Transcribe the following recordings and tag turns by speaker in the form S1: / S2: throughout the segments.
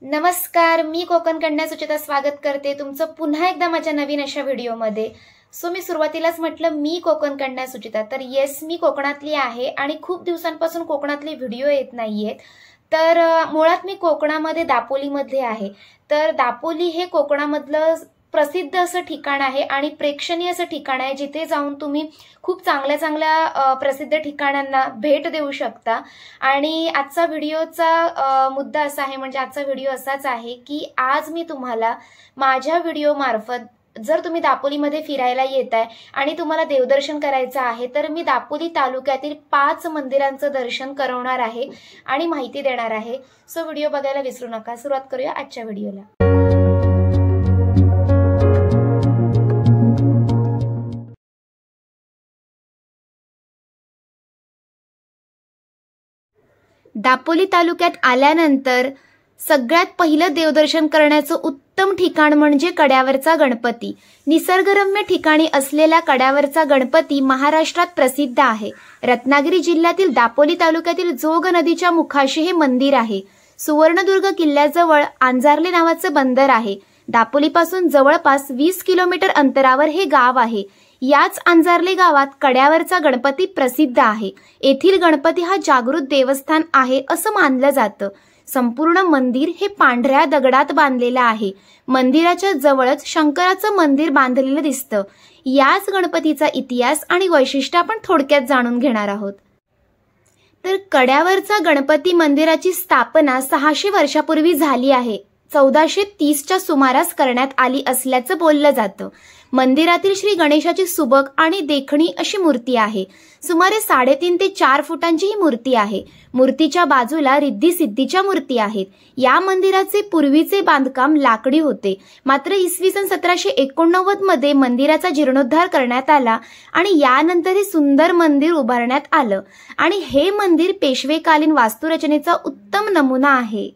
S1: नमस्कार, मी कोकण कन्या सुचिता स्वागत करते तुमचं पुन्हा एकदा माझ्या नवीन अशा व्हिडिओमध्ये। मी सुरुवातीलाच म्हटलं मी कोकण कन्या सुचिता, तर येस मी कोकणातली आहे आणि खूप दिवसांपासून कोकणातले व्हिडिओ येत नाहीयेत। तर मुळात मी कोकणामध्ये दापोलीमध्ये आहे। तर दापोली हे कोकणामधलं प्रसिद्ध असं ठिकाण आहे आणि प्रेक्षणीय असं ठिकाण आहे, जिथे जाऊन तुम्ही खूप चांगल्या चांगल्या प्रसिद्ध ठिकाणांना भेट देऊ शकता। आणि आजचा व्हिडिओचा मुद्दा असा आहे, म्हणजे आजचा व्हिडिओ असाच आहे की आज मी तुम्हाला माझ्या व्हिडिओ मार्फत जर तुम्ही दापोलीमध्ये फिरायला येताय आणि तुम्हाला देवदर्शन करायचं आहे, तर मी दापोली तालुक्यातील 5 मंदिरांचं दर्शन करवणार आहे आणि माहिती देणार आहे। व्हिडिओ बघायला विसरू नका। सुरुवात करूया आजच्या व्हिडिओला। दापोली तालुक्यात आल्यानंतर सगळ्यात पहिलं देवदर्शन करण्याचं उत्तम ठिकाण म्हणजे कड्यावरचा गणपती। निसर्गरम्य ठिकाणी असलेला कड्यावरचा गणपती महाराष्ट्रात प्रसिद्ध आहे। रत्नागिरी जिल्ह्यातील दापोली तालुक्यातील जोग नदीच्या मुखाशी हे मंदिर आहे। सुवर्णदुर्ग किल्ल्याजवळ आंजार्ले नावाचं बंदर आहे। दापोलीपासून जवळपास 20 किलोमीटर अंतरावर हे गाव आहे। याच आंजार्ले गावात कड्यावरचा गणपती प्रसिद्ध आहे। येथील गणपती हा जागृत देवस्थान आहे असं मानलं जातं। संपूर्ण मंदिर हे पांढऱ्या दगडात बांधलेलं आहे। मंदिराच्या जवळच शंकराचं मंदिर बांधलेलं दिसतं। याच गणपतीचा इतिहास आणि वैशिष्ट्य आपण थोडक्यात जाणून घेणार आहोत। तर कड्यावरचा गणपती मंदिराची स्थापना 600 वर्षापूर्वी झाली आहे। 1430च्या सुमारास करण्यात आली असल्याचं बोललं जातं। मंदिरातील श्री गणेशाची सुबक आणि देखणी अशी मूर्ती आहे। सुमारे 3.5 ते 4 फुटांची ही मूर्ती आहे। मूर्तीच्या बाजूला रिद्धी सिद्धीच्या मूर्ती आहेत। या मंदिराचे पूर्वीचे बांधकाम लाकडी होते, मात्र इसवी सन 1789 मध्ये मंदिराचा जीर्णोद्धार करण्यात आला आणि यानंतर हे सुंदर मंदिर उभारण्यात आलं आणि हे मंदिर पेशवेकालीन वास्तुरचनेचा उत्तम नमुना आहे।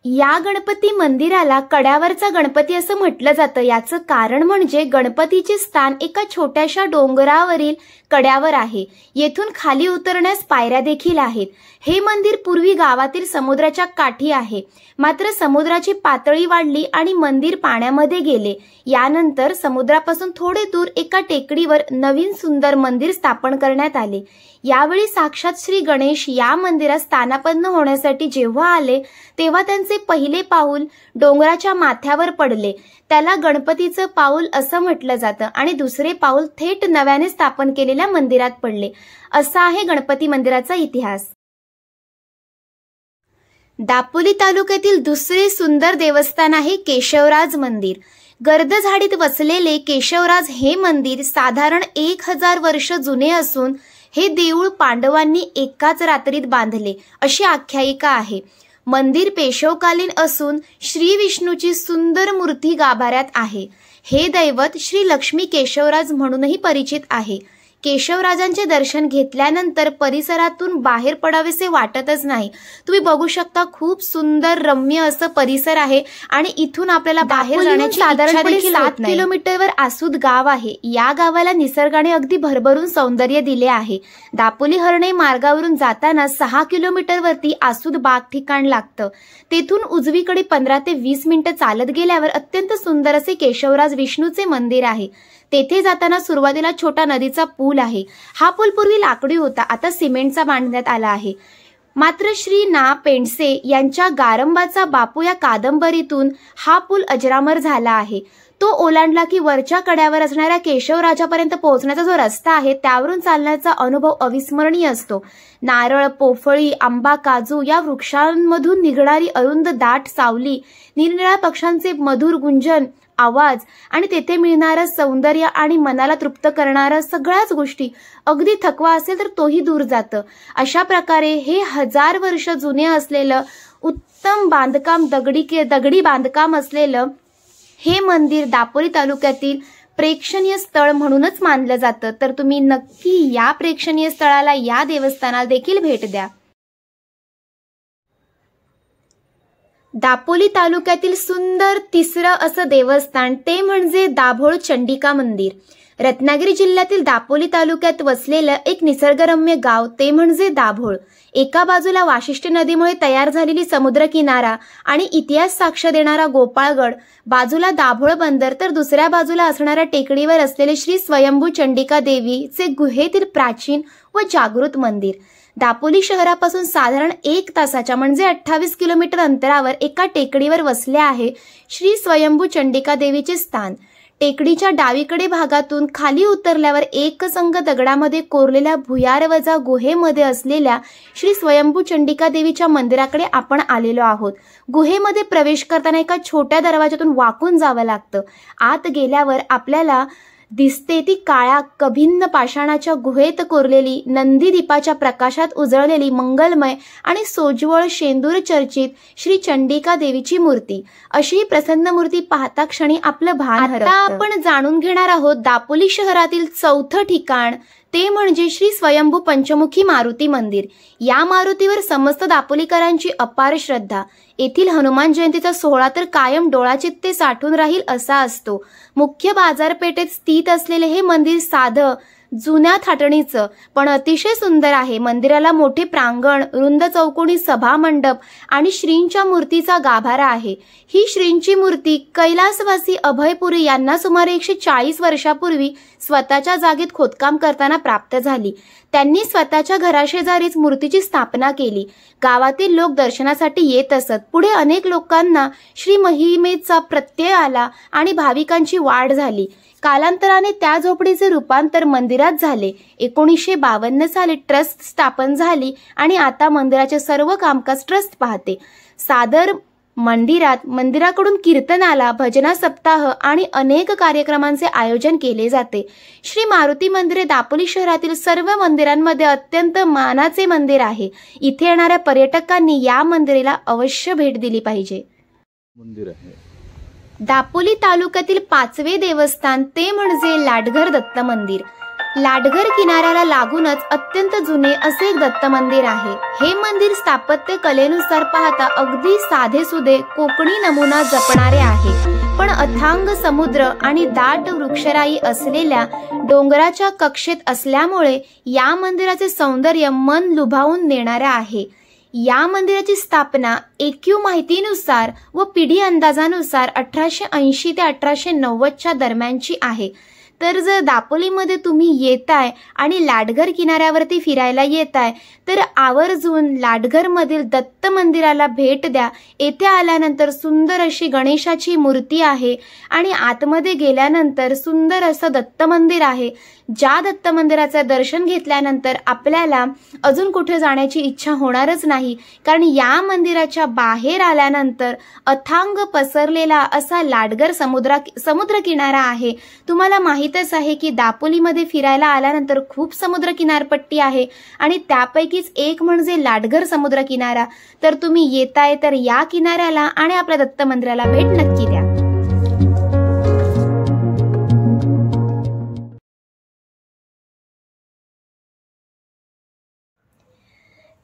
S1: या गणपती मंदिराला कड्यावरचा गणपती असं म्हटलं जातं। याचं कारण म्हणजे गणपतीचे स्थान एका छोट्याशा डोंगरावरील कड्यावर आहे। येथून खाली उतरण्यास पायऱ्या देखील आहेत। हे मंदिर पूर्वी गावातील समुद्राच्या काठी आहे, मात्र समुद्राची पातळी वाढली आणि मंदिर पाण्यामध्ये गेले। यानंतर समुद्रापासून थोडे दूर एका टेकडीवर नवीन सुंदर मंदिर स्थापन करण्यात आले। यावेळी साक्षात श्री गणेश या मंदिरात स्थानापन्न होण्यासाठी जेव्हा आले, तेव्हा त्यांचे पहिले पाऊल डोंगराच्या माथ्यावर पडले। त्याला गणपतीचं पाऊल असं म्हटलं जातं आणि दुसरे पाऊल थेट नव्याने स्थापन केलेल्या मंदिरात पडले। असा आहे गणपती मंदिराचा इतिहास। दापोली तालुक्यातील दुसरे सुंदर देवस्थान आहे केशवराज मंदिर। गर्द झाडीत वसलेले केशवराज हे मंदिर साधारण 1000 वर्ष जुने असून हे देऊळ पांडवांनी एकाच रात्रीत बांधले अशी आख्यायिका आहे। मंदिर पेशवकालीन असून श्री विष्णूची सुंदर मूर्ती गाभाऱ्यात आहे। हे दैवत श्री लक्ष्मी केशवराज म्हणूनही परिचित आहे। केशवराजांचे दर्शन घेतल्यानंतर परिसरातून बाहेर पडावेसे वाटतच नाही। तुम्ही बघू शकता, खूप सुंदर रम्य असं परिसर आहे आणि इथून आपल्याला बाहेर जाण्याची साधारणपणे 7 किलोमीटरवर आसूद गाव आहे। या गावाला निसर्गाने अगदी भरभरून सौंदर्य दिले आहे। दापोली हर्णे मार्गावरून जाताना 6 किलोमीटरवरती आसूद बाग ठिकाण लागतं। तेथून उजवीकडे 15 ते 20 मिनिटं चालत गेल्यावर अत्यंत सुंदर असे केशवराज विष्णूचे मंदिर आहे। तेथे जाताना सुरुवातीला छोटा नदीचा पूल आहे। हा पूल पूर्वी लाकडी होता, आता सिमेंटचा बांधण्यात आला आहे। मात्र श्री ना पेंडसे यांच्या गारंबाचा बापू या कादंबरीतून हा पूल अजरामर झाला आहे। तो ओलांडला की वरच्या कड्यावर असणाऱ्या केशवराजापर्यंत पोहोचण्याचा जो रस्ता आहे, त्यावरून चालण्याचा अनुभव अविस्मरणीय असतो। नारळ, पोफळी, आंबा, काजू या वृक्षांमधून निघणारी अरुंद दाट सावली, निरनिराळ्या पक्ष्यांचे मधुर गुंजन आवाज आणि तेथे मिळणारं सौंदर्य आणि मनाला तृप्त करणारं सगळ्याच गोष्टी, अगदी थकवा असेल तर तोही दूर जातं। अशा प्रकारे हे 1000 वर्ष जुने असलेलं उत्तम बांधकाम, दगडी बांधकाम असलेलं हे मंदिर दापोली तालुक्यातील प्रेक्षणीय स्थळ म्हणूनच मानलं जातं। तर तुम्ही नक्की या प्रेक्षणीय स्थळाला, या देवस्थानाला देखील भेट द्या। दापोली तालुक्यातील सुंदर तिसरं असं देवस्थान ते म्हणजे दाभोळ चंडिका मंदिर. रत्नागिरी जिल्ह्यातील दापोली तालुक्यात वसलेलं एक निसर्गरम्य गाव ते म्हणजे दाभोळ. एका बाजूला वाशिष्ठी नदीमुळे तयार झालेली समुद्र किनारा आणि इतिहास साक्ष देणारा गोपाळगड, बाजूला दाभोळ बंदर, तर दुसऱ्या बाजूला असणाऱ्या टेकडीवर असलेले श्री स्वयंभू चंडिका देवीचे गुहेतील प्राचीन व जागृत मंदिर. दापोली शहरापासून साधारण 1 तासाच्या म्हणजे 28 किलोमीटर अंतरावर एका टेकडीवर वसले आहे श्री स्वयंभू चंडिका देवीचे स्थान. टेकडीच्या डावीकडे भागातून खाली उतरल्यावर एकसंग दगडामध्ये कोरलेल्या भुयारवजा गुहेमध्ये असलेल्या श्री स्वयंभू चंडिका देवीच्या मंदिराकडे आपण आलेलो आहोत. गुहेमध्ये प्रवेश करताना एका छोट्या दरवाजातून वाकून जावं लागतं. आत गेल्यावर आपल्याला दिसते ती काळ्या कभिन्न पाषाणाच्या गुहेत कोरलेली, नंदी दीपाच्या प्रकाशात उजळलेली, मंगलमय आणि सोज्वळ शेंदूर चर्चित श्री चंडिका देवीची मूर्ती. अशी प्रसन्न मूर्ती पाहता क्षणी आपलं भान हरपतं. आता आपण जाणून घेणार आहोत दापोली शहरातील चौथं ठिकाण ते म्हणजे श्री स्वयंभू पंचमुखी मारुती मंदिर. या मारुतीवर समस्त दापोलीकरांची अपार श्रद्धा. येथील हनुमान जयंतीचा सोहळा तर कायम डोळाचित्ते साठून राहील असा असतो. मुख्य बाजारपेठेत स्थित असलेले हे मंदिर साधं जुन्या थाटणीचं पण अतिशय सुंदर आहे. मंदिराला मोठे प्रांगण, रुंद चौकोनी सभा मंडप आणि श्रींच्या मूर्तीचा गाभारा आहे. ही श्रींची मूर्ती कैलासवासी अभयपुरी यांना सुमारे 140 वर्षापूर्वी स्वतःच्या जागेत खोदकाम करताना प्राप्त झाली. त्यांनी स्वतःच्या घराशेजारीच मूर्तीची स्थापना केली. गावातील लोक दर्शनासाठी येत असत. पुढे अनेक लोकांना श्री महिमेचा प्रत्यय आला आणि भाविकांची वाढ झाली. कालांतराने त्या झोपडीचे रूपांतर मंदिरात झाले. 1952 साली ट्रस्ट स्थापन झाली आणि आता मंदिराचे सर्व कामकाज ट्रस्ट पाहते. सादर मंदिराकडून कीर्तनाला, भजना सप्ताह आणि अनेक कार्यक्रमांचे आयोजन केले जाते. श्री मारुती मंदिर दापोली शहरातील सर्व मंदिरांमध्ये अत्यंत मानाचे मंदिर आहे. इथे येणाऱ्या पर्यटकांनी या मंदिराला अवश्य भेट दिली पाहिजे.
S2: मंदिर आहे
S1: दापोली तालुक्यातील 5वे देवस्थान ते म्हणजे लाडघर दत्त मंदिर. लाडघर किनाऱ्याला लागूनच अत्यंत जुने असे एक दत्त मंदिर आहे. हे मंदिर स्थापत्य कलेनुसार पाहता अगदी साधेसुधे कोकणी नमुना जपणारे आहे. पण अथांग समुद्र आणि दाट वृक्षराई असलेल्या डोंगराच्या कक्षेत असल्यामुळे या मंदिराचे सौंदर्य मन लुभावून नेणारे आहे. या मंदिराची स्थापना एकूण माहितीनुसार व पिढी अंदाजानुसार 1880 ते 1890च्या दरम्यानची आहे. तर जर दापोलीमध्ये तुम्ही येताय आणि लाडघर किनाऱ्यावरती फिरायला येताय तर आवर्जून लाडघरमधील दत्त मंदिराला भेट द्या. येथे आल्यानंतर सुंदर अशी गणेशाची मूर्ती आहे आणि आतमध्ये गेल्यानंतर सुंदर असं दत्त मंदिर आहे. ज्या दत्त मंदिराचं दर्शन घेतल्यानंतर आपल्याला अजून कुठे जाण्याची इच्छा होणारच नाही, कारण या मंदिराच्या बाहेर आल्यानंतर अथांग पसरलेला असा लाडघर समुद्र किनारा आहे. तुम्हाला माहीतच आहे की दापोलीमध्ये फिरायला आल्यानंतर खूप समुद्र किनारपट्टी आहे आणि त्यापैकीच एक म्हणजे लाडघर समुद्र किनारा. तर तुम्ही येताय तर या किनाऱ्याला आणि आपल्या दत्त मंदिराला भेट नक्की द्या.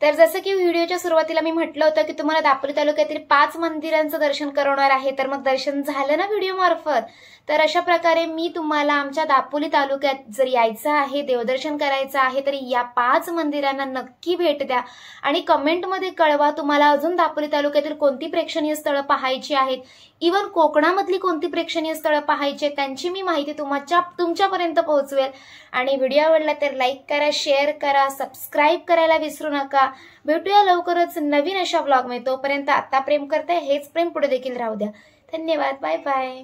S1: तर जसं की व्हिडिओच्या सुरुवातीला मी म्हटलं होतं की तुम्हाला दापोली तालुक्यातील 5 मंदिरांचं दर्शन करवणार आहे. तर मग दर्शन झालं ना व्हिडिओ मार्फत. तर अशा प्रकारे मी तुम्हाला आमच्या दापोली तालुक्यात जर यायचं आहे, देवदर्शन करायचं आहे, तर या 5 मंदिरांना नक्की भेट द्या आणि कमेंटमध्ये कळवा तुम्हाला अजून दापोली तालुक्यातील कोणती प्रेक्षणीय स्थळं पाहायची आहेत, इव्हन कोकणामधली कोणती प्रेक्षणीय स्थळं पाहायची त्यांची मी माहिती तुमच्यापर्यंत पोहोचवेल. आणि व्हिडिओ आवडला तर लाईक करा, शेअर करा, सबस्क्राईब करायला विसरू नका. भेटूया लवकरच नवीन अशा व्लॉगमध्ये. तोपर्यंत आता प्रेम करताय हेच प्रेम पुढे देखील राहू द्या. धन्यवाद. Bye bye.